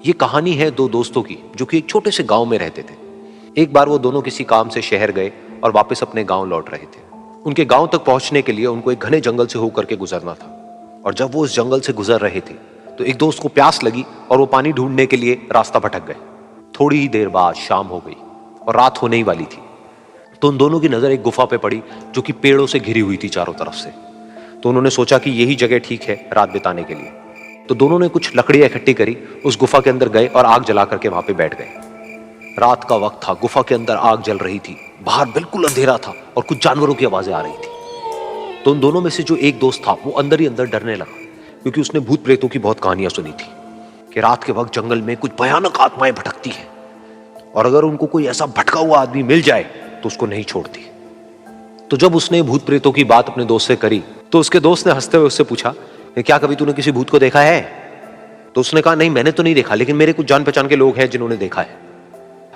ये कहानी है दो दोस्तों की जो कि एक छोटे से गांव में रहते थे। एक बार वो दोनों किसी काम से शहर गए और वापस अपने गांव लौट रहे थे। उनके गांव तक पहुंचने के लिए उनको एक घने जंगल से होकर के गुजरना था। और जब वो उस जंगल से गुजर रहे थे तो एक दोस्त को प्यास लगी और वो पानी ढूंढने के लिए रास्ता भटक गए। थोड़ी ही देर बाद शाम हो गई और रात होने ही वाली थी। तो उन दोनों की नजर एक गुफा पे पड़ी जो कि पेड़ों से घिरी हुई थी चारों तरफ से। तो उन्होंने सोचा कि यही जगह ठीक है रात बिताने के लिए। तो दोनों ने कुछ लकड़ियां इकट्ठी करी, उस गुफा के अंदर गए और आग जला करके वहां पे बैठ गए। रात का वक्त था, गुफा के अंदर आग जल रही थी, बाहर बिल्कुल अंधेरा था और कुछ जानवरों की आवाजें आ रही थी। तो उन दोनों में से जो एक दोस्त था वो अंदर ही अंदर डरने लगा, क्योंकि उसने भूत प्रेतों की बहुत कहानियां सुनी थी कि रात के वक्त जंगल में कुछ भयानक आत्माएं भटकती हैं और अगर उनको कोई ऐसा भटका हुआ आदमी मिल जाए तो उसको नहीं छोड़ती। तो जब उसने भूत प्रेतों की बात अपने दोस्त से करी तो उसके दोस्त ने हंसते हुए उससे पूछा कि क्या कभी तूने किसी भूत को देखा है? तो उसने कहा नहीं, मैंने तो नहीं देखा, लेकिन मेरे कुछ जान पहचान के लोग हैं जिन्होंने देखा है।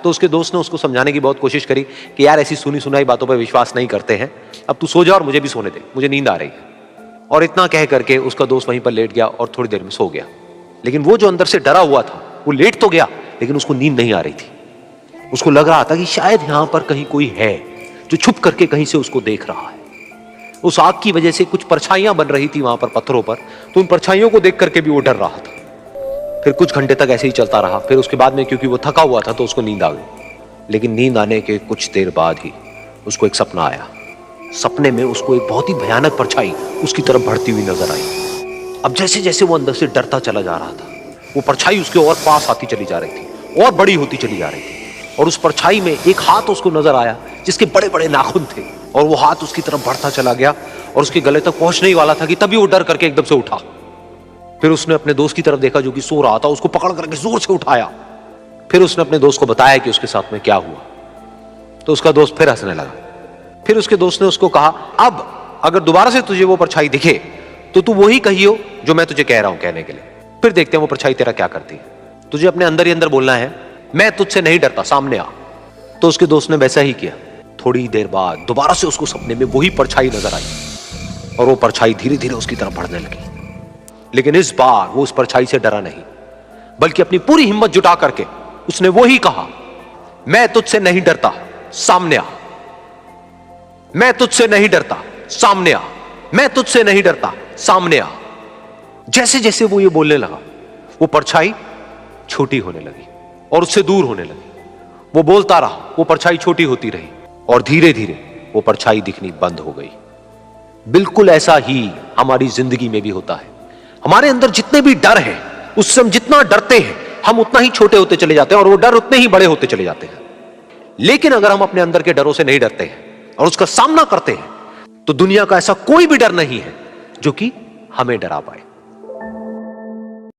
तो उसके दोस्त ने उसको समझाने की बहुत कोशिश करी कि यार ऐसी सुनी सुनाई बातों पर विश्वास नहीं करते हैं, अब तू सो जा और मुझे भी सोने दे, मुझे नींद आ रही है। और इतना कह करके उसका दोस्त वहीं पर लेट गया और थोड़ी देर में सो गया। लेकिन वो जो अंदर से डरा हुआ था वो लेट तो गया, लेकिन उसको नींद नहीं आ रही थी। उसको लग रहा था कि शायद यहां पर कहीं कोई है जो छुप करके कहीं से उसको देख रहा है। उस आग की वजह से कुछ परछाइयां बन रही थी वहां पर पत्थरों पर, तो उन परछाइयों को देख करके भी वो डर रहा था। फिर कुछ घंटे तक ऐसे ही चलता रहा। फिर उसके बाद में क्योंकि वो थका हुआ था तो उसको नींद आ गई। लेकिन नींद आने के कुछ देर बाद ही उसको एक सपना आया। सपने में उसको एक बहुत ही भयानक परछाई उसकी तरफ बढ़ती हुई नजर आई। अब जैसे जैसे वो अंदर से डरता चला जा रहा था, वो परछाई उसके और पास आती चली जा रही थी और बड़ी होती चली जा रही थी। और उस परछाई में एक हाथ उसको नजर आया जिसके बड़े बड़े नाखून थे, और वो हाथ उसकी तरफ बढ़ता चला गया और उसके गले तक पहुंचने ही वाला था कि तभी वो डर करके एकदम से उठा। फिर उसने अपने दोस्त की तरफ देखा जो कि सो रहा था, उसको पकड़ करके जोर से उठाया। फिर उसने अपने दोस्त को बताया कि उसके साथ में क्या हुआ। तो उसका दोस्त फिर हंसने लगा। फिर उसके दोस्त ने उसको कहा, अब अगर दोबारा से तुझे वो परछाई दिखे तो तू वही कहियो जो मैं तुझे कह रहा हूं कहने के लिए, फिर देखते हैं वो परछाई तेरा क्या करती है। तुझे अपने अंदर ही अंदर बोलना है, मैं तुझसे नहीं डरता, सामने आ। तो उसके दोस्त ने वैसा ही किया। थोड़ी देर बाद दोबारा से उसको सपने में वही परछाई नजर आई और वो परछाई धीरे धीरे उसकी तरफ बढ़ने लगी। लेकिन इस बार वो उस परछाई से डरा नहीं, बल्कि अपनी पूरी हिम्मत जुटा करके उसने वही कहा, मैं तुझसे नहीं डरता, सामने आ। मैं तुझसे नहीं डरता, सामने आ। मैं तुझसे नहीं डरता, सामने आ। जैसे जैसे वो ये बोलने लगा वो परछाई छोटी होने लगी और उससे दूर होने लगी। वो बोलता रहा, वो परछाई छोटी होती रही और धीरे धीरे वो परछाई दिखनी बंद हो गई। बिल्कुल ऐसा ही हमारी जिंदगी में भी होता है। हमारे अंदर जितने भी डर हैं, उससे हम जितना डरते हैं हम उतना ही छोटे होते चले जाते हैं और वो डर उतने ही बड़े होते चले जाते हैं। लेकिन अगर हम अपने अंदर के डरों से नहीं डरते हैं और उसका सामना करते हैं तो दुनिया का ऐसा कोई भी डर नहीं है जो कि हमें डरा पाए।